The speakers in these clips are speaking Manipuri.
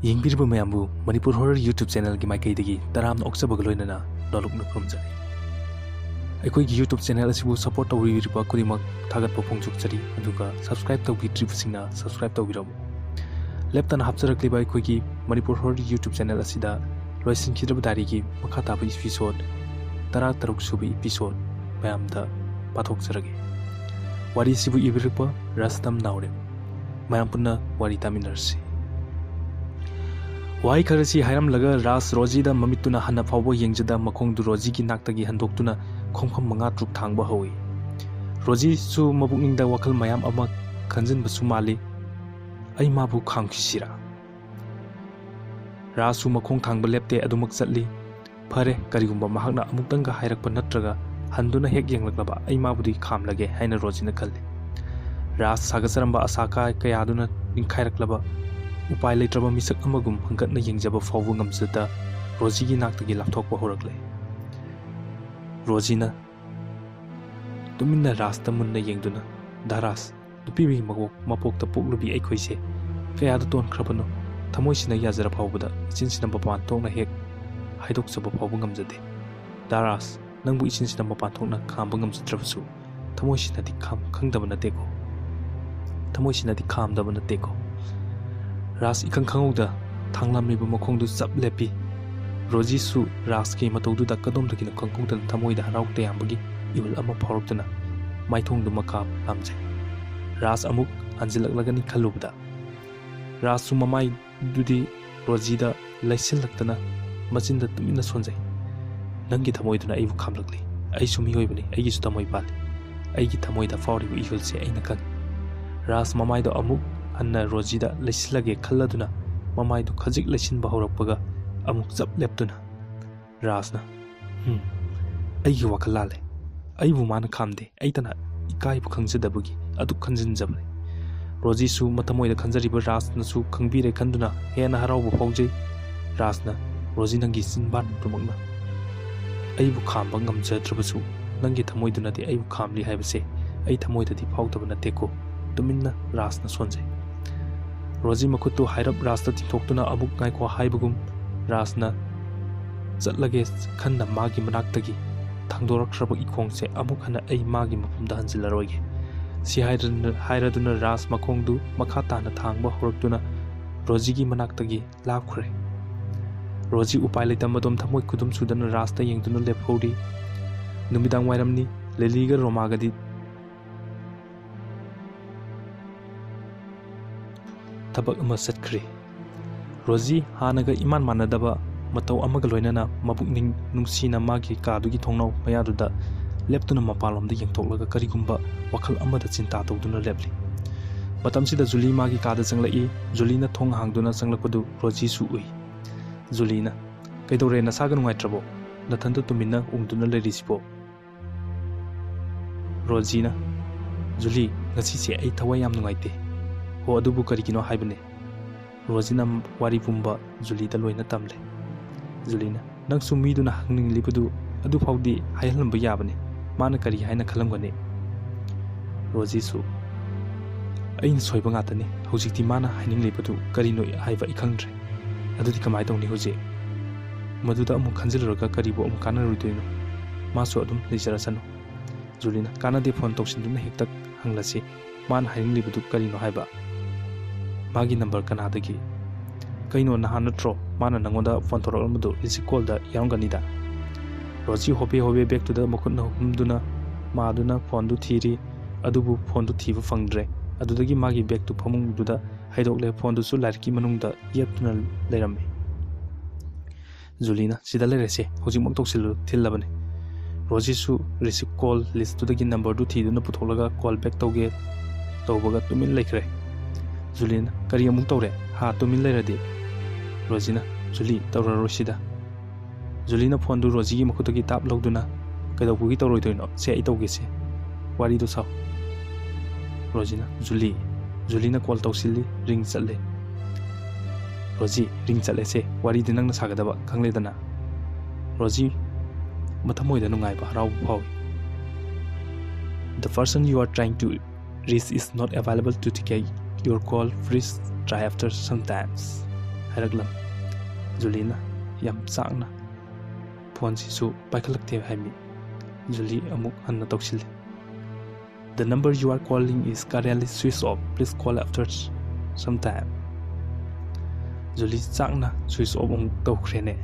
Yingbiriba mayambu Manipur Horror YouTube channel gi maikaidagi taramna oksabaga loinana nolokna khurumjari. Aikoigi YouTube channel asibu support tawiriba kudimak thagatpa phongchukchari aduga subscribe tawbitribsingna subscribe tawbiramu. Leptana hapcharakliba aikoigi Manipur Horror YouTube channel asida loisinkhidraba darigi makha taba episode 13 subi episode mayamda pathokcharage. Wari sibu ibirpa RUSTAM NAOREM mayam punna wari taminarsi. Wai karasi hairam laga ras roji da mamituna hana phawbo yengjada makhong du roji ki naktagi handoktuna khomkham manga truk thangba hawi. Roji su mabukning da wakal mayam ama khanjin basu mali ai mabu khangkhisira. Rasu makhong thangba lepte adumak chatli phare karigumba mahakna amuktanga hairakpa natraga handuna hek yenglakaba ai mabudi khamlage haina roji na khalli. Ras sagasaramba asaka kayaduna ningkhailaklaba upai leitraba misak amagum hangkatna yengjaba fawbu ngamjada roji gi naktagi lapthokpa horakle. Rojina tuminna rasta munna yengduna daras dupibi mapokta poklubi aikhoise kayada ton khrabano thamoisina yazara fawbuda ichinsina bapan tokna hek haidokchaba fawbu ngamjade. Daras nangbu ichinsina bapan tokna khamba ngamjadrabasu thamoisina di khangdaba nateko. Thamoisina di khamdaba nateko. Ras ikang khangouda thanglamliba makhongdu chap lepi roji su ras ki matoudu da kadom da kina kangkongda thamoida haraukte yambagi iwal ama phoroktuna maithongdu makap lamjai. Ras amuk anjilaklagani khalubda ras su mamai dudi roji da laisinlaktana machinda tumina sonjai. Nangi thamoiduna aibu khamlakli ai su mihoibani aigi su thamoi pali aigi thamoida fawribu ihulse aina kan. Ras mamai da amuk anna roji da laisilage khalladuna mamai du khajik laisin bahaurakpaga amuk chap leptuna rasna aigi wakalale aibu mana khamde aitana ikai bu khangjadabugi adu khanjinjabne. Roji su matamoida khanjariba rasna su khangbire khanduna hena haraubu faujai. Rasna roji nangi sinban tumakna aibu khamba ngamjadrabasu nangi thamoiduna di aibu khamli haibase ai thamoida di faudaba nateko tuminna rasna sonjai. Roji makutu hairap rasta tingthoktuna amuk ngaikwa haibugum rasna chatlage khanna magi manaktagi thangdorakraba ikhongse amuk hana ai magi mapumda hanjilaroige. Si hairaduna ras makhongdu makha tana thangba horaktuna roji gi manaktagi lakhre. Roji upai leitam thamoi kudum sudana rasta yengduna lephori numidang wairamni leliga romagadi tabak ama satkri. Roji hanaga iman manadaba matau amaga loinana mabukning nungsina magi kadugi thongnau mayaduda leptuna mapalomda yengthoklaga karigumba wakhal amada chinta tawduna lepli. Matamsida Juli magi kada changlai Julina thong hangduna changlakpadu roji su ui. Julina kaidore nasaga nungaitrabo nathanda tumina ungduna lerisibo. Rojina Juli ngasi se ai thawai yam nungaite ho adubu karigino haibane. Rojina wari pumba Julida loina tamle. Julina nang sumiduna hangning lipudu adu faudi hailamba yabane mana kari haina khalamgane. Roji su ain soiba ngatane hojikti mana haining lipudu karino haiba ikhangdre adudi kamai tawni hoje maduda amu khanjilraga karibo amu kana ruidoino masu adum lejarasano. Julina kana de phone toksinduna hektak hanglasi man haining lipudu karino haiba magi number kanadagi kaino nahan natro mana nangoda phone thoraklamadu isi call da yaunganida. Roji hobe back to the makutna humduna maduna phone du thiri adubu phone du thiba fangdre adudagi magi back to phamung duda haidokle phone du su larki manungda yeptuna leiramme. Julina sida lerese hojimok toksil thillabane. Roji su receive call list to the number du thiduna putholaga call back tawge tawbaga tumin lekre. Julina kari amuk tawre ha tumin leradi. Rojina Juli tawra rosida. Julina phone du roji gi makutagi tap logduna kaidobugi tawroidoino se ai tawgese wari du saw. Rojina Julina call tawsilli ring chatle. Roji ring chatle se wari dinang na sagadaba khangledana. Roji mathamoida nungaiba harau phawi. The person you are trying to reach is not available to take your call. Please try after some times. ꯍꯥꯏꯔꯛꯂꯝ ꯖꯨꯂꯤꯅ ꯌꯥꯝ ꯆꯥꯛꯅ ꯐꯣꯟꯁꯤꯁꯨ ꯄꯥꯏꯈꯠꯂꯛꯇꯦ ꯍꯥꯏꯃꯤ ꯖꯨꯂꯤ ꯑꯃꯨꯛ ꯍꯟꯅ ꯇꯧꯁꯤꯜꯂꯤ The number you are calling is currently switched off. Please call after some time. Julie chakna switch off amuk tawkhrene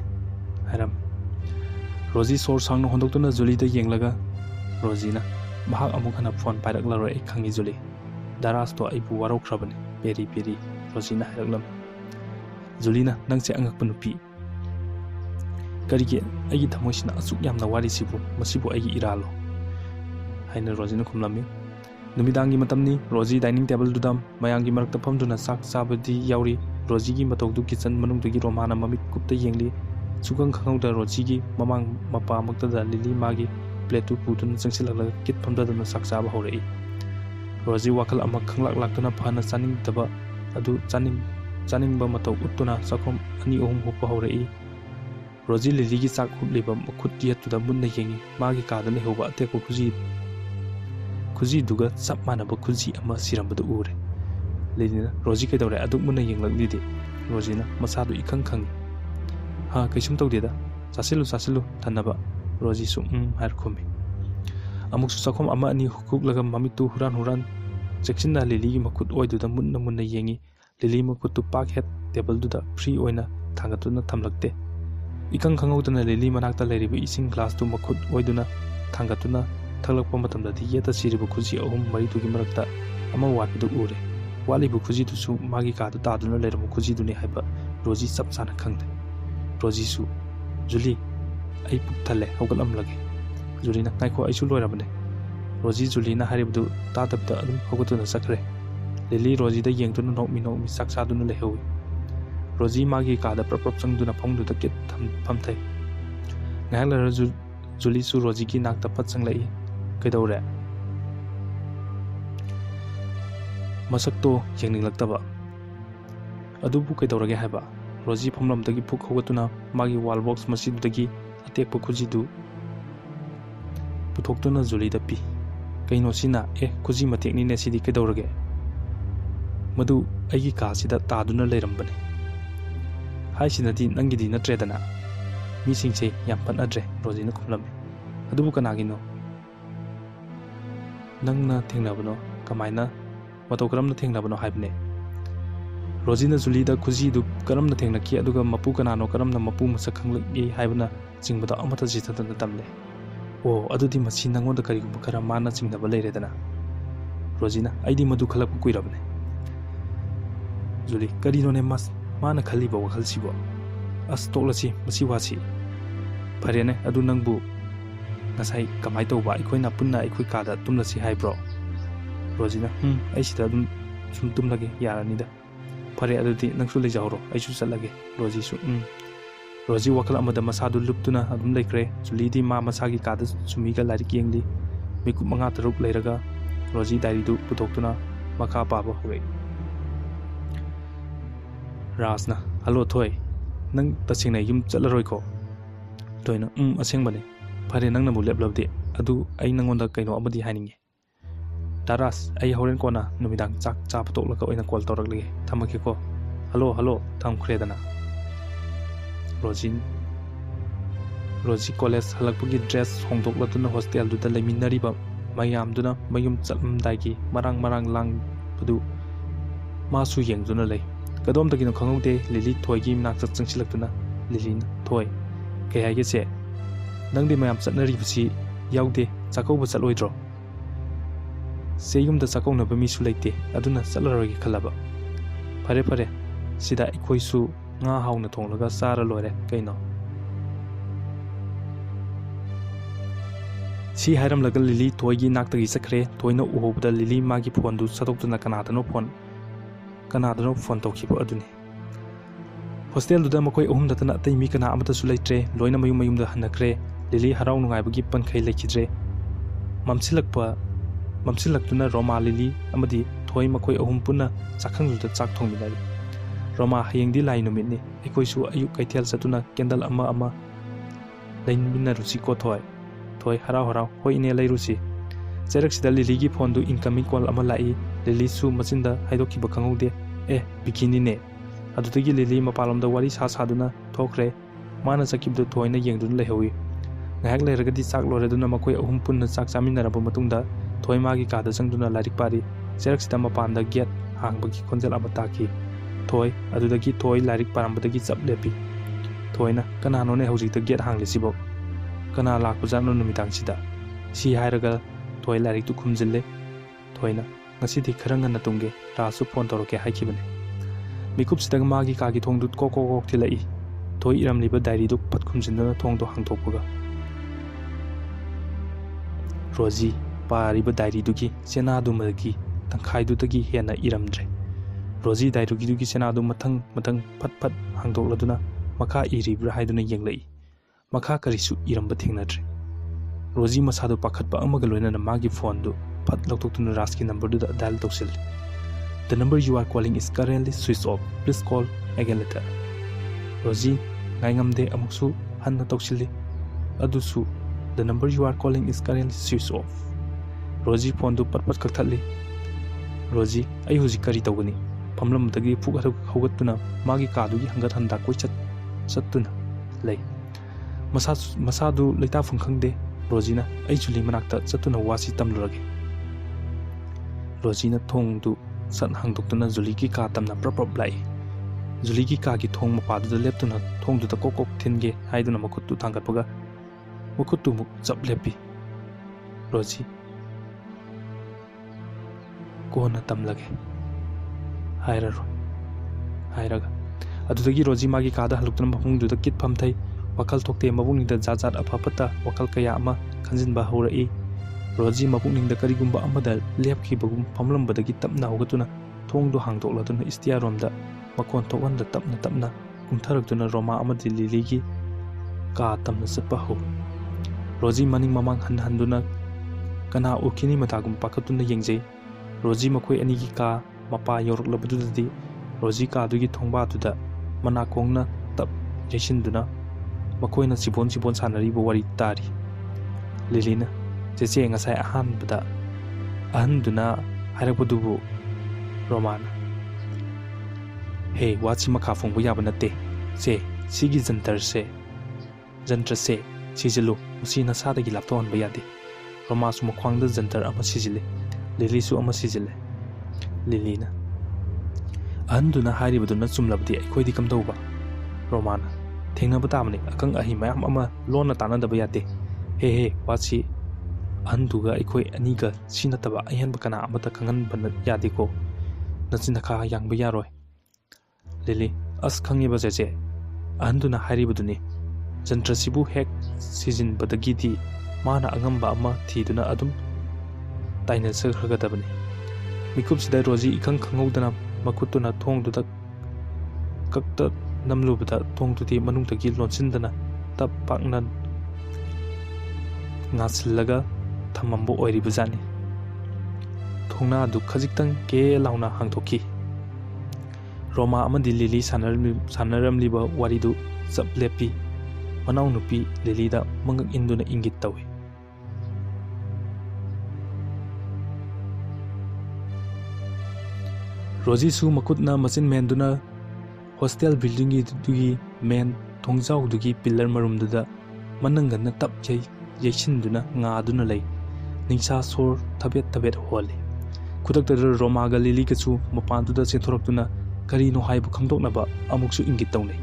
hairam Rosie sor sangna hondoktuna Julie da yenglaga Rosie na mahak amuk hana phone pairaklaroi ai khangi Julie Daras to ai bu warokhrabane peri peri Rosie na hairaklam Julie na nangse angakpa nupi karige ai thamoisina asuk yamna wari sibu masibu ai iralo haina Rosie na khumlami Numidangi matamni Rosie dining table dudam mayangi marakta phamduna sak sabadi yauri Rosie gi matawdu kitchen manungdagi romana mamit kupta yengli sugang khangauda Rosie gi mamang mapa makta da lili magi plate putun sangsilala kit phamdadana sak saba horei Rosie wakal ama khanglak laktuna phana chaning daba adu chaning ba mataw uttuna sakom ani ohum hoppa horei Rosie lili gi sak hubliba makhut gi hatuda munna yengi magi kadane hoba ateko Kuzi duga sap manaba kuzi ama sirambada ure Lilina Rosie kaidawre aduk munna yenglakdidi Rosie na masadu ikang khangi ha kaisum tawdeda sasilu thanaba Rosie su har khumi amuk su sakhom ama ani hukuklaga mamitu huran sectionna Lili gi makut oiduda munna yengi Lili makutu pak het table duda free oina thangatuna thamlakte ikang khangaudana Lili manakta leiriba ising glass tu makut oiduna thangatuna Thalakpa matamdadi yeta siribu khuji ahum maridugi marakta ama watpidu ure walibu khuji tusu magi kaadu taaduna leiramu khuji duni haiba Rosie sap sana khangde Rosie su Julie ai puk thale hogalamlage Julie na ngaikho aisu loirabane Rosie Julie na haribudu taadabda adum hogatuna sakre Lili Rosie da yengduna nokmi sak saduna lehewi Rosie magi kaada prapap sangduna phongduda kit phamthai ngahlar Julie su Rosie ki nakta pat sanglai Kaidawre Masakto yengninglaktaba Adubu kaidawrage haiba Rosie phamlamdagi phuk hogatuna magi wall box masidudagi atekpa khujidu puthokduna Julie da pi kaino sina khuji matekni ne sidi kaidawrage madu aigi ka sida taaduna leirambane haisinadi nangidi natredana misingse yam panadre Rosie na khumlame adubu kanagino Nangna thengnabano kamaina matau karamna thengnabano haibne Rosie na Julie da khuji du karamna thengnaki aduga mapu kanano karamna mapu masak khanglagi haibna jingbada amata jithadana tamle o adudi masi nangonda kari bukara mana jingnaba leiredana Rosie na aidi madu khalak kuirabne Julie karino ne mas mana khaliba wakhal sibo as toklasi masi wasi pharene adu nangbu Nasai kamai tawba aikoina punna aikoi kada tumlasi haibro Rosie na aisida dum sum tumlage yaranida phare adudi nangsu lejauro aisu chalage Rosie su Rosie wakal amada masadu luptuna adum leikre Julie di ma masagi kada sumiga larik yengli miku manga taruk leiraga Rosie diary du putoktuna makha paba hore Rasna halo thoi nang tasingna yum chalaroi ko toina asengbane Pare nang namu leblabde adu ai nangonda kaino amadi haninge Taras ai horen kona numidang chak cha patoklaka oina call tawraklege thamake ko Hello thamkhredana Rosie college halakpugi dress hongdoklatuna hostel duda leiminariba mayamduna mayum chalmdaigi marang lang pudu masu yengduna lei kadomdagino khangaude Lili thoigi nak changsilaktuna Lili thoi kayage se Nangdi mayam chatnari busi yaude chakauba chatloidro Seyumda chakaunaba misu leite aduna chatlarogi khalaba Phare sida ikoisu nga hauna thonglaga sara lore kaino Si hairam laga Lili toigi naktagi sakre toina uhobda Lili magi phone du sadoktuna kanadano phone tawkhiba aduni Hostel duda makoi ohum datana atei mi kana amata su leitre loina mayum da hanakre Lili harau nungaibagi pankhai lekhidre mamsilaktuna Roma Lili amadi thoi makoi ahum punna chakhangluda chak thongminari Roma hayengdi lai numitni ekoisu ayuk kaithel satuna candle ama lainminna rusi ko thoi harau hoi ine leirusi Cheraksida Lili gi phone du incoming call ama lai Lili su machinda haidokhiba khangaude bikini ne ꯑꯗꯨꯗꯒꯤ ꯂꯤꯂꯤ ꯃꯄꯥꯟꯂꯣꯝꯗ ꯋꯥꯔꯤ ꯁꯥꯗꯨꯅ ꯊꯣꯛꯈ꯭ꯔꯦ꯫ ꯃꯥꯅ ꯆꯠꯈꯤꯕꯗꯨ ꯊꯣꯏꯅ ꯌꯦꯡꯗꯨꯅ ꯂꯩꯍꯧꯏ꯫ ꯉꯥꯏꯍꯥꯛ ꯂꯩꯔꯒꯗꯤ ꯆꯥꯛ ꯂꯣꯏꯔꯗꯨꯅ ꯃꯈꯣꯏ ꯑꯍꯨꯝ ꯄꯨꯟꯅ ꯆꯥꯛ ꯆꯥꯃꯤꯟꯅꯔꯕ ꯃꯇꯨꯡꯗ ꯊꯣꯏ ꯃꯥꯒꯤ ꯀꯥꯗ ꯆꯪꯗꯨꯅ ꯂꯥꯏꯔꯤꯛ ꯄꯥꯔꯤ꯫ ꯆꯦꯔꯛꯁꯤꯗ ꯃꯄꯥꯟꯗ ꯒꯦꯠ ꯍꯥꯡꯕꯒꯤ ꯈꯣꯟꯖꯦꯜ ꯑꯃ ꯇꯥꯈꯤ꯫ ꯊꯣꯏ ꯑꯗꯨꯗꯒꯤ ꯊꯣꯏ ꯂꯥꯏꯔꯤꯛ ꯄꯥꯔꯝꯕꯗꯒꯤ ꯆꯞ ꯂꯦꯞꯄꯤ꯫ ꯊꯣꯏꯅ ꯀꯅꯥꯅꯣꯅꯦ ꯍꯧꯖꯤꯛꯇ ꯒꯦꯠ ꯍꯥꯡꯂꯤꯁꯤꯕꯣ? ꯀꯅꯥ ꯂꯥꯛꯄꯖꯥꯠꯅꯣ ꯅꯨꯃꯤꯗꯥꯡꯁꯤꯗ? ꯁꯤ ꯍꯥꯏꯔꯒ ꯊꯣꯏ ꯂꯥꯏꯔꯤꯛꯇꯨ ꯈꯨꯝꯖꯤꯜꯂꯦ꯫ ꯊꯣꯏꯅ ꯉꯁꯤꯗꯤ ꯈꯔ ꯉꯟꯅ ꯇꯨꯝꯒꯦ, ꯔꯥꯖꯁꯨ ꯐꯣꯟ ꯇꯧꯔꯛꯀꯦ ꯍꯥꯏꯈꯤꯕꯅꯦ꯫ ꯃꯤꯀꯨꯞꯁꯤꯗ ꯃꯥꯒꯤ ꯀꯥꯒꯤ ꯊꯣꯡꯗꯨ ꯀꯣꯛ ꯀꯣꯛ ꯀꯣꯛ ꯊꯤꯜꯂꯛꯏ꯫ ꯊꯣꯏ ꯏꯔꯝꯂꯤꯕ ꯗꯥꯏꯔꯤꯗꯨ ꯐꯠ ꯈꯨꯝꯖꯤꯟꯗꯨꯅ ꯊꯣꯡꯗꯣ ꯍꯥꯡꯗꯣꯛꯄꯒ ꯔꯣꯖꯤ ꯄꯥꯔꯤꯕ ꯗꯥꯏꯔꯤꯗꯨꯒꯤ ꯆꯦꯅꯥꯗꯨꯃꯗꯒꯤ ꯇꯪꯈꯥꯏꯗꯨꯗꯒꯤ ꯍꯦꯟꯅ ꯏꯔꯝꯗ꯭ꯔꯦ꯫ ꯔꯣꯖꯤ ꯗꯥꯏꯔꯤꯗꯨꯒꯤ ꯆꯦꯅꯥꯗꯨ ꯃꯊꯪ ꯃꯊꯪ ꯐꯠ ꯐꯠ ꯍꯥꯡꯗꯣꯛꯂꯗꯨꯅ ꯃꯈꯥ ꯏꯔꯤꯕ꯭ꯔꯥ ꯍꯥꯏꯗꯨꯅ ꯌꯦꯡꯂꯛꯏ꯫ ꯃꯈꯥ ꯀꯔꯤꯁꯨ ꯏꯔꯝꯕ ꯊꯦꯡꯅꯗ꯭ꯔꯦ꯫ ꯔꯣꯖꯤ ꯃꯁꯥꯗꯨ ꯄꯥꯈꯠꯄ ꯑꯃꯒ ꯂꯣꯏꯅꯅ ꯃꯥꯒꯤ ꯐꯣꯟꯗꯨ ꯐꯠ ꯂꯧꯊꯣꯛꯇꯨꯅ ꯔꯥꯖꯀꯤ ꯅꯝꯕꯔꯗꯨꯗ dial ꯇꯧꯁꯤꯜꯂꯤ꯫ "The number you are calling is currently switched off. Please call again later." ꯔꯣꯖꯤ ꯉꯥꯏꯉꯝꯗꯦ ꯑꯃꯨꯛꯁꯨ ꯍꯟꯅ ꯇꯧꯁꯤꯜꯂꯤ꯫ ꯑꯗꯨꯁꯨ "The number you are calling is currently switched off." Rosie ꯐꯣꯟꯗꯨ ꯄꯠ ꯄꯠ ꯀꯛꯊꯠꯂꯤ꯫ "ꯔꯣꯖꯤ, ꯑꯩ ꯍꯧꯖꯤꯛ ꯀꯔꯤ ꯇꯧꯒꯅꯤ?" ꯐꯝꯂꯝꯕꯗꯒꯤ ꯐꯨꯛ ꯍꯧꯒꯠꯇꯨꯅ ꯃꯥꯒꯤ ꯀꯥꯗꯨꯒꯤ ꯍꯪꯒꯠ ꯍꯟꯗꯥ ꯀꯣꯏꯆꯠ ꯆꯠꯇꯨꯅ ꯂꯩ꯫ ꯃꯁꯥꯗꯨ ꯂꯩꯇꯥꯐꯝ ꯈꯪꯗꯦ꯫ ꯔꯣꯖꯤꯅ "ꯑꯩ ꯖꯨꯂꯤ ꯃꯅꯥꯛꯇ ꯆꯠꯇꯨꯅ ꯋꯥꯁꯤ ꯇꯝꯂꯨꯔꯒꯦ." ꯔꯣꯖꯤꯅ ꯊꯣꯡꯗꯨ ꯁꯠ ꯍꯥꯡꯗꯣꯛꯇꯨꯅ ꯖꯨꯂꯤꯒꯤ ꯀꯥ ꯇꯝꯅ ꯄ꯭ꯔꯞ ꯄ꯭ꯔꯞ ꯂꯥꯛꯏ꯫ ꯖꯨꯂꯤꯒꯤ ꯀꯥꯒꯤ ꯊꯣꯡ ꯃꯄꯥꯗꯨꯗ ꯂꯦꯞꯇꯨꯅ ꯊꯣꯡꯗꯨꯗ ꯀꯣꯛ ꯀꯣꯛ ꯊꯤꯟꯒꯦ ꯍꯥꯏꯗꯨꯅ ꯃꯈꯨꯠꯇꯨ ꯊꯥꯡꯒꯠꯄꯒ ꯃꯈꯨꯠꯇꯨ ꯑꯃꯨꯛ ꯆꯞ ꯂꯦꯞꯄꯤ꯫ "ꯔꯣꯖꯤ, ꯀꯣꯟꯅ ꯇꯝꯂꯒꯦ, ꯍꯥꯏꯔꯔꯣꯏ" ꯍꯥꯏꯔꯒ ꯑꯗꯨꯗꯒꯤ ꯔꯣꯖꯤ ꯃꯥꯒꯤ ꯀꯥꯗ ꯍꯜꯂꯛꯇꯨꯅ ꯃꯐꯝꯗꯨꯗ ꯀꯤꯠ ꯐꯝꯊꯩ꯫ ꯋꯥꯈꯜ ꯊꯣꯛꯇꯦ꯫ ꯃꯄꯨꯛꯅꯤꯡꯗ ꯖꯥꯠ ꯖꯥꯠ ꯑꯐ ꯐꯠꯇ ꯋꯥꯈꯜ ꯀꯌꯥ ꯑꯃ ꯈꯟꯖꯤꯟꯕ ꯍꯧꯔꯛꯏ꯫ ꯔꯣꯖꯤ ꯃꯄꯨꯛꯅꯤꯡꯗ ꯀꯔꯤꯒꯨꯝꯕ ꯑꯃꯗ ꯂꯦꯞꯈꯤꯕꯒꯨꯝ ꯐꯝꯂꯝꯕꯗꯒꯤ ꯇꯞꯅ ꯍꯧꯒꯠꯇꯨꯅ ꯊꯣꯡꯗꯨ ꯍꯥꯡꯗꯣꯛꯂꯗꯨꯅ ꯏꯁꯇꯤꯌꯥꯔꯔꯣꯝꯗ ꯃꯈꯣꯟ ꯊꯣꯛꯍꯟꯗ ꯇꯞꯅ ꯇꯞꯅ ꯀꯨꯝꯊꯔꯛꯇꯨꯅ ꯔꯣꯃꯥ ꯑꯃꯗꯤ ꯂꯤꯂꯤꯒꯤ ꯀꯥ ꯇꯝꯅ ꯆꯠꯄ ꯍꯧꯏ꯫ ꯔꯣꯖꯤ ꯃꯅꯤꯡ ꯃꯃꯥꯡ ꯍꯟꯍꯟꯗꯨꯅ ꯀꯅꯥ ꯎꯈꯤꯅꯤ ꯃꯇꯥꯒꯨꯝ ꯄꯥꯈꯠꯇꯨꯅ ꯌꯦꯡꯖꯩ꯫ ꯔꯣꯖꯤ ꯃꯈꯣꯏ ꯑꯅꯤꯒꯤ ꯀꯥ ꯃꯄꯥ ꯌꯧꯔꯛꯂꯕꯗꯨꯗꯗꯤ ꯔꯣꯖꯤ ꯀꯥꯗꯨꯒꯤ ꯊꯣꯡꯕꯥꯗꯨꯗ ꯃꯅꯥꯀꯣꯡꯅ ꯇꯞ ꯌꯩꯁꯤꯟꯗꯨꯅ ꯃꯈꯣꯏꯅ ꯆꯤꯕꯣꯟ ꯆꯤꯕꯣꯟ ꯁꯥꯟꯅꯔꯤꯕ ꯋꯥꯔꯤ ꯇꯥꯔꯤ꯫ ꯂꯤꯂꯤꯅ "ꯆꯦꯆꯦ, ꯉꯁꯥꯏ ꯑꯍꯥꯟꯕꯗ ꯑꯍꯟꯗꯨꯅ ꯍꯥꯏꯔꯛꯄꯗꯨꯕꯨ?" ꯔꯣꯃꯥꯅ "ꯍꯦ, ꯋꯥꯠꯁꯤ ꯃꯈꯥ ꯐꯣꯡꯕ ꯌꯥꯕ ꯅꯠꯇꯦ꯫ ꯆꯦ, ꯁꯤꯒꯤ ꯖꯟꯇꯔꯁꯦ ꯁꯤꯖꯤꯜꯂꯨ, ꯃꯁꯤ ꯅꯁꯥꯗꯒꯤ ꯂꯥꯞꯊꯣꯛꯍꯟꯕ ꯌꯥꯗꯦ." ꯔꯣꯃꯥꯁꯨ ꯃꯈ꯭ꯋꯥꯡꯗ ꯖꯟꯇꯔ ꯑꯃ ꯁꯤꯖꯤꯜꯂꯤ꯫ ꯂꯤꯂꯤꯁꯨ ꯑꯃ ꯁꯤꯖꯤꯜꯂꯦ꯫ ꯂꯤꯂꯤꯅ "ꯑꯍꯟꯗꯨꯅ ꯍꯥꯏꯔꯤꯕꯗꯨꯅ ꯆꯨꯝꯂꯕꯗꯤ ꯑꯩꯈꯣꯏꯗꯤ ꯀꯝꯗꯧꯕ?" ꯔꯣꯃꯥꯅ "ꯊꯦꯡꯅꯕ ꯇꯥꯕꯅꯤ, ꯑꯈꯪ ꯑꯍꯩ ꯃꯌꯥꯝ ꯑꯃ ꯂꯣꯟꯅ ꯇꯥꯟꯅꯗꯕ ꯌꯥꯗꯦ꯫ ꯍꯦ, ꯋꯥꯠꯁꯤ ꯑꯍꯟꯗꯨꯒ ꯑꯩꯈꯣꯏ ꯑꯅꯤꯒ ꯁꯤ ꯅꯠꯇꯕ ꯑꯍꯦꯟꯕ ꯀꯅꯥ ꯑꯃꯠꯇ ꯈꯪꯍꯟꯕ ꯌꯥꯗꯦꯀꯣ꯫ ꯅꯆꯤꯟ ꯅꯈꯥ ꯌꯥꯡꯕ ꯌꯥꯔꯣꯏ." ꯂꯤꯂꯤ "ꯑꯁ, ꯈꯪꯉꯤꯕ ꯆꯦꯆꯦ, ꯑꯍꯟꯗꯨꯅ ꯍꯥꯏꯔꯤꯕꯗꯨꯅꯤ꯫ ꯖꯟꯇ꯭ꯔꯁꯤꯕꯨ ꯍꯦꯛ ꯁꯤꯖꯤꯟꯕꯗꯒꯤꯗꯤ ꯃꯥꯅ ꯑꯉꯝꯕ ꯑꯃ ꯊꯤꯗꯨꯅ ꯑꯗꯨꯝ ꯇꯥꯏꯅꯖꯈ꯭ꯔꯒꯗꯕꯅꯤ." ꯃꯤꯀꯨꯞꯁꯤꯗ ꯔꯣꯖꯤ ꯏꯈꯪ ꯈꯪꯍꯧꯗꯅ ꯃꯈꯨꯠꯇꯨꯅ ꯊꯣꯡꯗꯨꯗ ꯀꯛꯇ ꯅꯝꯂꯨꯕꯗ ꯊꯣꯡꯗꯨꯗꯤ ꯃꯅꯨꯡꯗꯒꯤ ꯂꯣꯟꯁꯤꯟꯗꯅ ꯇꯞ ꯄꯥꯛꯅ ꯉꯥꯁꯤꯜꯂꯒ ꯊꯝꯃꯝꯕ ꯑꯣꯏꯔꯤꯕꯖꯥꯠꯅꯤ꯫ ꯊꯣꯡꯅꯥꯗꯨ ꯈꯖꯤꯛꯇꯪ ꯀꯦ ꯂꯥꯎꯅ ꯍꯥꯡꯗꯣꯛꯈꯤ꯫ ꯔꯣꯃꯥ ꯑꯃꯗꯤ ꯂꯤꯂꯤ ꯁꯥꯟꯅꯔꯝꯂꯤꯕ ꯋꯥꯔꯤꯗꯨ ꯆꯞ ꯂꯦꯞꯄꯤ꯫ ꯃꯅꯥꯎꯅꯨꯄꯤ ꯂꯤꯂꯤꯗ ꯃꯉꯛ ꯏꯟꯗꯨꯅ ꯏꯪꯒꯤꯠ ꯇꯧꯏ꯫ ꯔꯣꯖꯤꯁꯨ ꯃꯈꯨꯠꯅ ꯃꯆꯤꯟ ꯃꯦꯟꯗꯨꯅ ꯍꯣꯁꯇꯦꯜ ꯕꯤꯜꯗꯤꯡꯒꯤ ꯃꯦꯟ ꯊꯣꯡꯖꯥꯎꯗꯨꯒꯤ ꯄꯤꯂꯔ ꯃꯔꯨꯝꯗꯨꯗ ꯃꯅꯪꯒꯟꯅ ꯇꯞ ꯌꯩꯁꯤꯟꯗꯨꯅ ꯉꯥꯗꯨꯅ ꯂꯩ꯫ ꯅꯤꯡꯁꯥ ꯁꯣꯔ ꯊꯕꯦꯠ ꯊꯕꯦꯠ ꯍꯣꯜꯂꯤ꯫ ꯈꯨꯗꯛꯇꯗ ꯔꯣꯃꯥꯒ ꯂꯤꯂꯤꯒꯁꯨ ꯃꯄꯥꯟꯗꯨꯗ ꯆꯦꯟꯊꯣꯔꯛꯇꯨꯅ ꯀꯔꯤꯅꯣ ꯍꯥꯏꯕ ꯈꯪꯗꯣꯛꯅꯕ ꯑꯃꯨꯛꯁꯨ ꯏꯪꯒꯤꯠ ꯇꯧꯅꯩ꯫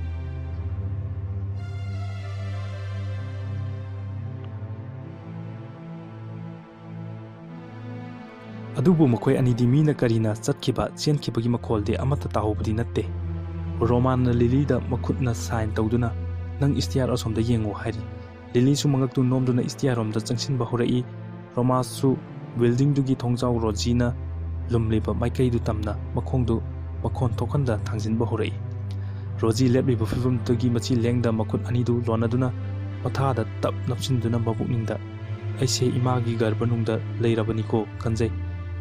ꯑꯗꯨꯕꯨ ꯃꯈꯣꯏ ꯑꯅꯤꯗꯤ ꯃꯤꯅ ꯀꯔꯤꯅ ꯆꯦꯟꯈꯤꯕꯒꯤ ꯃꯈꯣꯜꯗꯤ ꯑꯃꯠꯇ ꯇꯥꯍꯧꯕꯗꯤ ꯅꯠꯇꯦ꯫ ꯔꯣꯃꯥꯅ ꯂꯤꯂꯤꯗ ꯃꯈꯨꯠꯅ ꯁꯥꯏꯟ ꯇꯧꯗꯨꯅ "ꯅꯪ ꯏꯁꯇꯤꯌꯥꯔ ꯑꯁꯣꯝꯗ ꯌꯦꯡꯉꯨ" ꯍꯥꯏꯔꯤ꯫ ꯂꯤꯂꯤꯁꯨ ꯃꯉꯛꯇꯨ ꯅꯣꯝꯗꯨꯅ ꯏꯁꯇꯤꯌꯥꯔꯔꯣꯝꯗ ꯆꯪꯁꯤꯟꯕ ꯍꯧꯔꯛꯏ꯫ ꯔꯣꯃꯥꯁꯨ ꯕꯤꯜꯗꯤꯡꯗꯨꯒꯤ ꯊꯣꯡꯖꯥꯎ ꯔꯣꯖꯤꯅ ꯂꯨꯝꯂꯤꯕ ꯃꯥꯏꯀꯩꯗꯨ ꯇꯝꯅ ꯃꯈꯣꯟ ꯊꯣꯛꯍꯟꯗ ꯊꯥꯡꯖꯤꯟꯕ ꯍꯧꯔꯛꯏ꯫ ꯔꯣꯖꯤ ꯂꯦꯞꯂꯤꯕ ꯐꯤꯚꯝꯗꯨꯗꯒꯤ ꯃꯆꯤ ꯂꯦꯡꯗ ꯃꯈꯨꯠ ꯑꯅꯤꯗꯨ ꯂꯣꯟꯅꯗꯨꯅ ꯃꯊꯥꯗ ꯇꯞ ꯅꯞꯁꯤꯟꯗꯨꯅ ꯃꯕꯨꯛꯅꯤꯡꯗ "ꯑꯩꯁꯦ ꯏꯃꯥꯒꯤ ꯒꯔꯚꯅꯨꯡꯗ ꯂꯩꯔꯕꯅꯤꯀꯣ ꯈꯟꯖꯩ꯫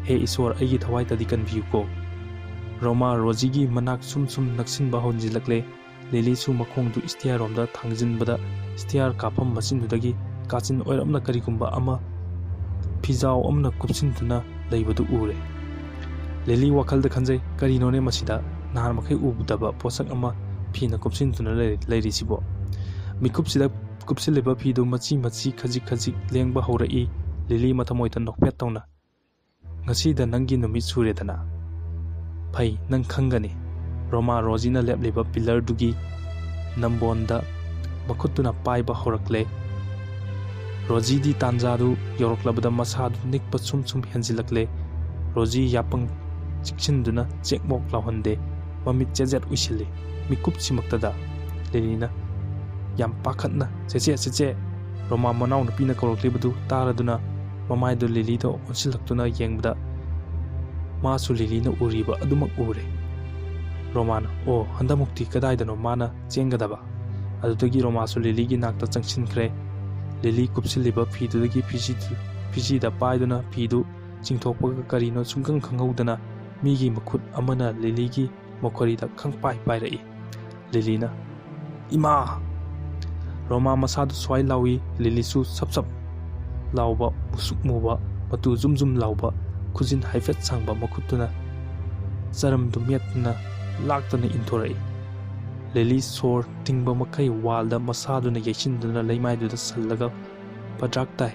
ꯍꯦ ꯏꯁꯣꯔ, ꯑꯩꯒꯤ ꯊꯋꯥꯏꯗꯗꯤ ꯀꯟꯕꯤꯌꯨꯀꯣ." ꯔꯣꯃꯥ ꯔꯣꯖꯤꯒꯤ ꯃꯅꯥꯛ ꯁꯨꯝ ꯅꯛꯁꯤꯟꯕ ꯍꯧꯖꯤꯜꯂꯛꯂꯦ꯫ ꯂꯤꯂꯤꯁꯨ ꯃꯈꯣꯡꯗꯨ ꯏꯁꯇꯤꯌꯥꯔꯔꯣꯝꯗ ꯊꯥꯡꯖꯤꯟꯕꯗ ꯏꯁꯇꯤꯌꯥꯔ ꯀꯥꯐꯝ ꯃꯆꯤꯟꯗꯨꯗꯒꯤ ꯀꯥꯆꯤꯟ ꯑꯣꯏꯔꯞꯅ ꯀꯔꯤꯒꯨꯝꯕ ꯑꯃ ꯐꯤꯖꯥꯎ ꯑꯃꯅ ꯀꯨꯞꯁꯤꯟꯗꯨꯅ ꯂꯩꯕꯗꯨ ꯎꯔꯦ꯫ ꯂꯤꯂꯤ ꯋꯥꯈꯜꯗ ꯈꯟꯖꯩ, ꯀꯔꯤꯅꯣꯅꯦ ꯃꯁꯤꯗ nahan makai ubudaba posak ama phina kupsintuna leirisibo mikupsida kupsiliba phidu machi machi khajik lengba haurai Lily mathamoita nokpet tawna ngasida nangi numit suredana phai nang khangani Roma Rosina lepliba pillar dugi nambonda makhutuna paiba horakle Roji di tanjadu yoroklabada masadu nikpa sum henjilakle Roji yapang chikchinduna chekmok lawhande mamit jajet uisili mikup simaktada Lilina yam pakhatna chece Roma manaw nupina koroklibadu taraduna mamaidu Lily do onsilaktuna yengbada masu Lily na uriba adumak ure Romana o handamukti kadaidano mana chengadaba adudagi Roma su Lily gi nakta changchinkre Lily kupsiliba phidudagi phiji da paiduna phidu chingthokpaga karino sungkang khanghaudana migi makhut amana Lily gi mokhori da khangpai pairai Lily na ima Roma masadu swai lawi Lily su sap lauba musuk muba matu zum lauba khujin haifet sangba makhutuna saram dumiatna laktana intorai Lily sor tingba makai walda masaduna yechinduna leimaiduda sallaga padrak tai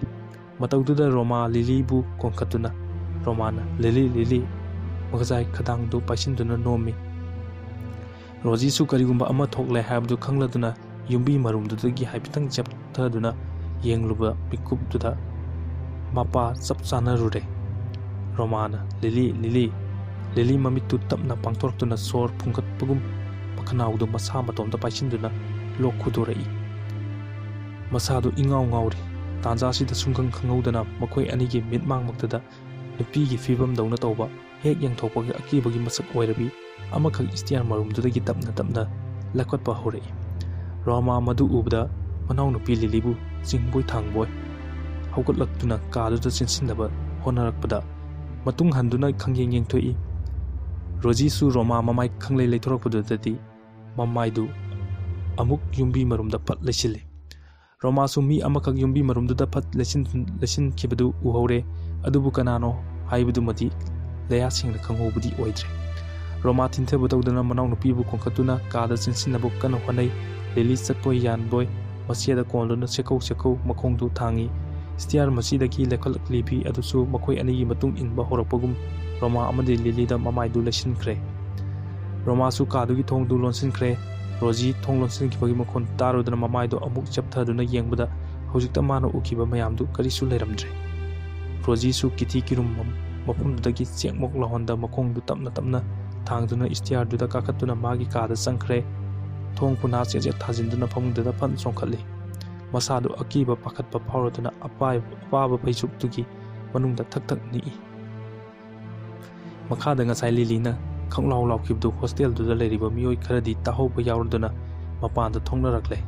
mataududa Roma Lily bu konkatuna Romana Lily magazai khadang du paisinduna nomi Roji su karigumba ama thokle habdu khangladuna yumbi marumdudagi haipitang japthaduna yengluba mikupduda mapa chapchana rure Romana Lily mamitu tapna pangtortuna sor phungkatpugum pakhanawdu masa matomda paisinduna lokhudorai masadu ingaw ngawri tanja sida sungkang khangawdana makhoi anigi mitmang maktada nupigi fibam dauna tawba hek yangthokpagi akibagi masak oirabi amakhak istiar marumdudagi tapna lakwatpa horai Roma madu ubda manaw nupi Lilybu jingboi thangboi haugatlakduna kaduda chinsinaba honarakpada matung handuna khangyeng yengthoi Roji su Roma mamai khanglei leithorakpadudadi mamaidu amuk yumbi marumda pat lesili Roma su mi amakak yumbi marumduda pat lesin khibadu uhore adubu kanano haibadu madi leya singna khangobudi oidre Roma thinthebu tawduna manaw nupibu konkatuna kada chinsinaba kana honai Lily chatpoi yanboi masiada konluna sekau makhongdu thangi stiar masidagi lekhalaklibi adusu makhoi anigi matung inba horakpagum Roma amadi Lily da mamaidu lesinkhre Roma su kadugi thongdu lonsinkhre Roji thong lonsinkhibagi makhon taruduna mamaidu amuk chapthaduna yengbada hojikta mana ukiba mayamdu karisu leiramdre Roji su kithi kirum mapumdagi chekmok lahonda makhongdu tapna thangduna stiar duda kakatuna magi kada sangkhre thong puna cheje thajinduna phamungda phan chongkhatli masadu akiba pakhatpa phauraduna apaba paisuktugi manungda thak ni makhada ngasai Lilina khanglaw lawkhibdu hostel duda leiriba mioi kharadi tahoba yaurduna mapanda thongnarakle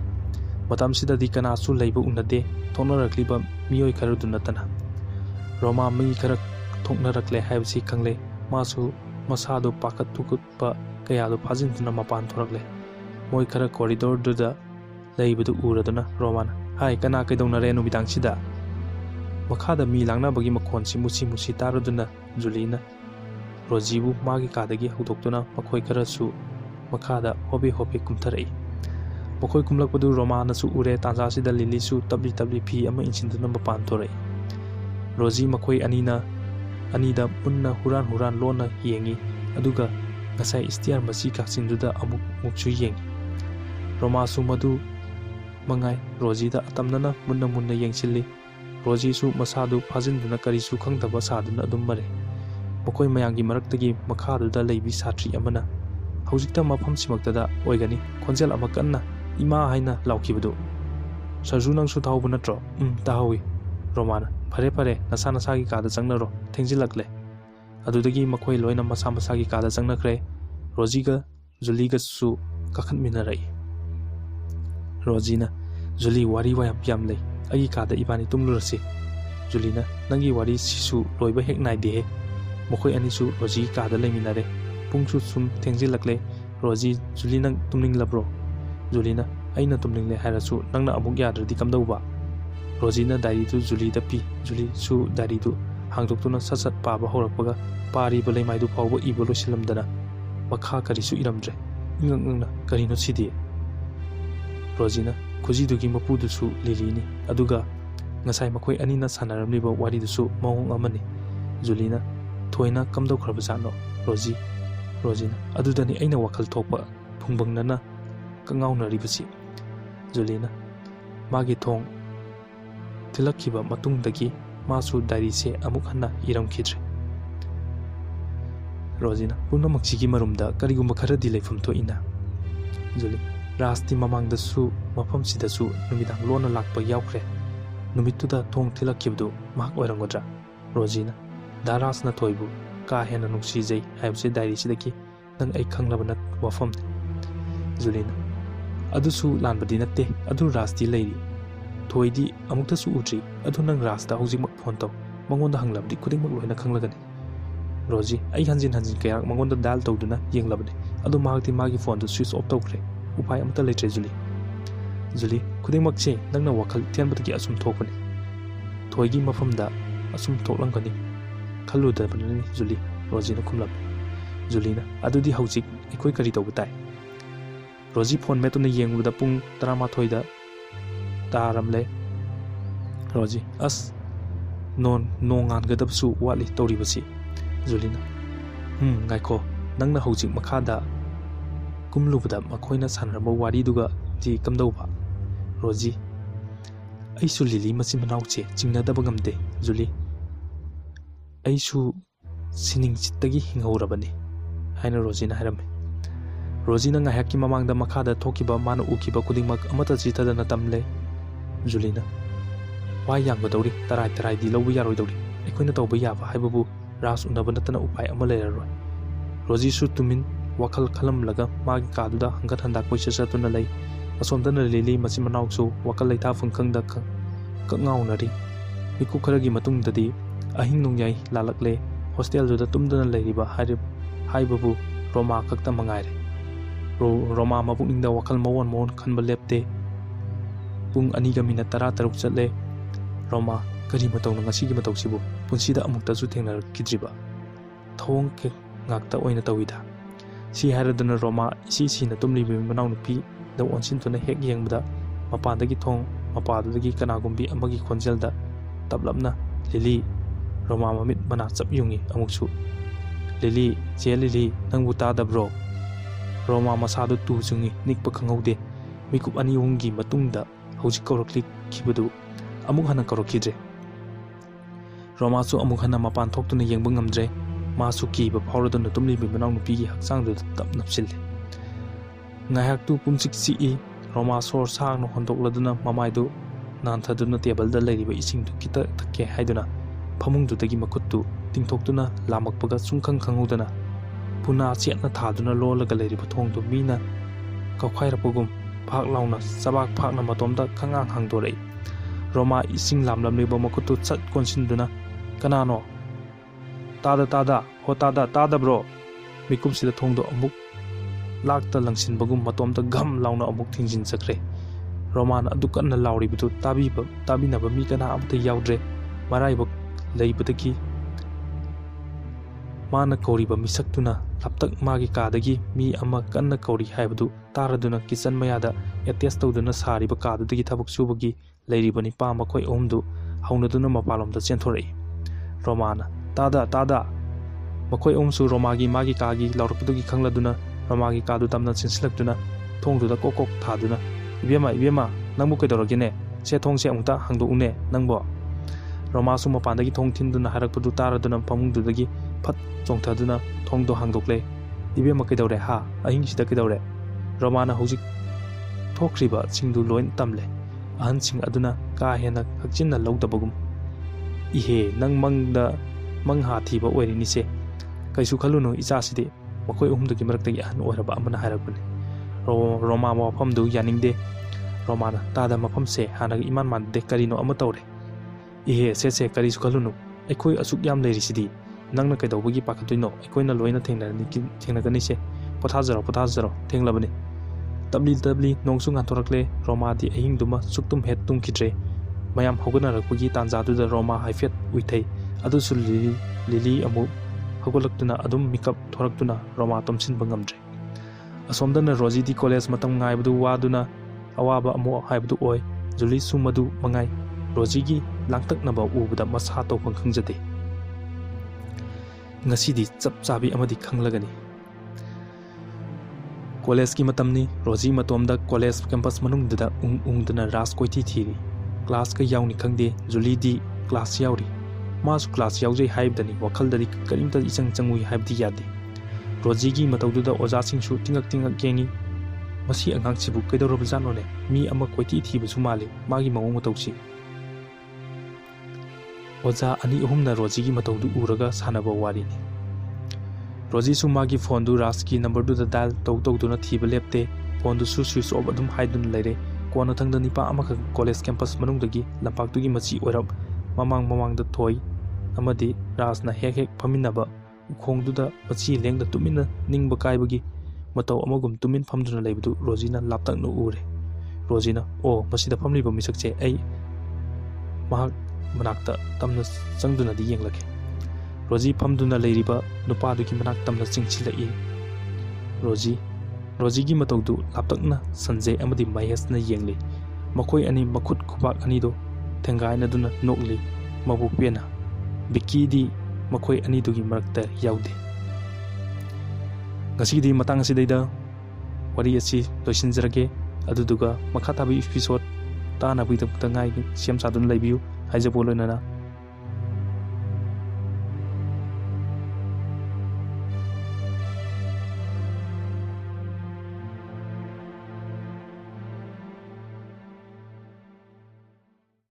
matamsida di kana su leiba unade thongnarakliba mioi kharaduna tana Roma mi khara thongnarakle haibsi khangle masu masadu pakat tukutpa kayadu phajinduna mapan thorakle moi khara corridor duda leibadu uraduna Romana hai kana kaidonare numidangchida makhada mi langnabagi makhonsi musi taraduna Julina Rojibu magi kadagi hudoktuna makhoi kharasu makhada hobe kumtharai makhoi kumlakpadu Romana su ure tanjasida Lily su tabli phi ama insinduna mapan thorai Roji makhoi anida punna huran lona yengi aduga ngasai istiar masi kaksinduda amuk mukchu yengi Roma su madu mangai Roji da atamnana munna yengsilli Roji su masadu phajinduna karisu khangdaba saduna adum mare makhoi mayangi maraktagi makhaduda leibi satri amana hojikta mafam simaktada oigani khonjel ama kanna ima haina laukhibadu sarju nangsu thaubu natro tahawi Romana phare nasagi kada changnaro thengjilakle adudagi makhoi loina masagi kada changnakre Rojiga Juliga su kakhanminarai Rojina Juli wari wayam lei agi kada ibani tumlurasi Julina nangi wari sisu loiba hek naidehe makhoi anisu Roji kada leiminare pungsu sum thengjilakle Roji Juli nang tumninglabro Julina aina tumningle harasu nangna amuk yadradi kamdauba Rojina diary tu Juli da pi Juli su diary tu hangdoktuna sasat paba horakpaga pari balai maidu phawba ibo losilamdana makha karisu iramdre ingangna karino sidi Rosina kujidugi mapudusu lilini aduga ngasai makoi anina sanaramliba waridusu mawong amani Julina thoina kamdau khrabajano Rosina adudani aina wakal thokpa phungbangnana kangaunaribasi Julina magi thong tilakhiba matungdagi masu diary se amuk hanna iramkhidre Rosina pumnamakchigi marumda karigumba kharadi leifam thoina Juli rasti mamangdasu mafamsidasu numidang lona lakpa yaukre numituda thong thilakhibdu mahak oirangodra Rosina darasna thoibu ka hena nuksijai haibse diary sidaki nang ai khanglabana wafam Julina adusu lanbadi natte adu rasti leiri thoidi amuktasu utri adu nang rasta hojikmak phone taw mangonda hanglabdi khudingmak loina khanglagani Rosie ai hanjin kayak mangonda dal tawduna yenglabani adu mahakti magi phone du switch off tawkre upai amta leitre Juli khudingmak che nangna wakal tianbadagi asum thokani thoigi mafamda asum thoklangani khalluda banani Juli Rosie na khumlab Julina adudi hojik ikoi kari tawbutai Rosie phone metuna yengluda pung 13 da taramle Rosie as nongan gadabsu wali tawribasi Julina ngaiko nangna hojik makhada kumlubda makhoina sanraba wariduga ti kamdauba Rosie aisu lili masi manauche chingnadaba ngamde Juli aisu sining chittagi hinghaurabani haina Rosie na hairame Rosie na ngahaki mamangda makhada thokiba mana ukiba kudingmak amata chitadana tamle Julina wa yangadawri tarai di lawbu yaroidawri aikoina tawba yaba haibabu ras unaba natana upai ama leiraroi Rosie su tumin wakal khalam laga magi kaduda hangat handak poisa satuna lei asomdana lili masi manausu wakal leitha phungkhangda ka ngaunari miku kharagi matungdadi ahing nongyai lalakle hostel juda tumdana leiriba haibabu Roma kakta mangaire Roma mabukningda wakal mawon khanba lepte pung aniga minute 10 chatle Roma kari matau ngasigi matau sibu punsida amukta su thengnar kidriba thong ke ngakta oina tawida si haradana Roma si na tumli bi manau nupi da onsin tuna hek yengbda mapandagi thong mapadagi kanagumbi amagi khonjelda tablapna Lili Roma mamit mana chap yungi amuksu Lili nangbu tadabro Roma masadu tu jungi nikpa khangaude mikup ani hungi matungda hojik kauraklik khibadu amuk hana kaurakidre Roma su amuk hana mapan thoktuna yengba ngamdre masu kiba phauraduna tumli bi manau nupigi haksangdu tap napsille ngayak tu pumsik si Roma sor sang no hondokladuna mamaidu nanthaduna table da leiriba ising du kita thakke haiduna phamungdu dagi makuttu tingthoktuna lamakpaga sungkhang khangudana puna chetna thaduna lolaga leiriba thongdu mina kawkhairapugum phak launa sabak phakna matomda khangang hangdorei Roma ising lamliba makuttu chat konsinduna kanano tada bro mikum sida thongdo amuk lakta langsin bagum matomda gam launa amuk thingjin sakre Roman adukanna lauributu tabinaba mi kana amta yaudre maraiba leibadagi mana kauriba misaktuna laptak magi kadagi mi ama kanna kauri haibadu taraduna kitchen mayada attach tawduna sariba kadagi thabuk subagi leiribani pama khoi omdu haunaduna mapalomda chenthorei Romana tada makoi omsu Romagi magi kagi laurapdugi khangladuna Romagi kadu tamna chinslaktuna thongduda kokok thaduna ibema nangbu kaidorogene se thongse amta hangdo une nangbo Roma su mapandagi thong thinduna harakpadu taraduna pamungdudagi phat chongthaduna thongdo hangdokle ibema kaidore ha ahing sida kaidore Romana hojik thokriba singdu loin tamle ahan sing aduna ka hena hakchinna lawdabagum ihe nang mangha thiba oirini se kaisu khaluno ichasidi makoi umdagi maraktagi ahan oiraba amana harakpani Roma mafamdu yaningde Romana tada mafamse hanaga iman mande karino ama tawre ihe se karisu khaluno aikoi asuk yam leirisidi nangna kaidawbagi pakatoino aikoina loina thengnagani se pothajaro thenglabani tabli nongsu ngantorakle Roma di ahingduma suktum het tumkidre mayam hogana rakpagi tanjadu da Roma haifet uithai adusu lili amu hagolakuna adum mikap thoraktuna roma tomsinba ngamdre asomdana Rosie di college matam ngaibdu waduna awaba amo haibdu oi Julie sumadu mangai Rosie gi langtaknaba ubada masa to khongjade ngasidi chap chabi amadi khanglagani college ki matamni Rosie matomda college campus manungda ungdana ras koiti thiri class ka yauni khangde Julie di class yauri masu class yaujai haibdani wakhaldari karimta ichang changui haibdi yade Rosie gi matawduda oja singsu tingak gengi masi angang sibu kaidorob janone mi ama koiti thibu sumali magi mawong matawsi oja ani uhumna Rosie gi matawdu uraga sanaba wari ni Rosie su magi phone du ras ki number du da dial tawduna thiba lepte phone du su switch off adum haidun leire kona thangda nipa ama college campus manungdagi lampak tugi machi orab mamang da thoi amadi ras na hek phaminaba khongduda machi lengda tumina ningba kaibagi mataw amagum tumin phamduna leibdu Rosie na laptak no ure Rosie na o masida phamliba misakche ai mahak manakta tamna changduna di yenglake Rosie phamduna leiriba nupa du ki manak tamna chingchilai Rosie gi matawdu laptakna Sanjay amadi Mahesh na yengle makoi ani makhut khubak ani do thengai na duna nokli mabuk pena Vicky di makoi ani dugi marakta yaude ngasidi matang asidaida wari asi loisinjarage aduduga makha tabi episode ta na bidam tangai siam sadun laibiu haijabolo nana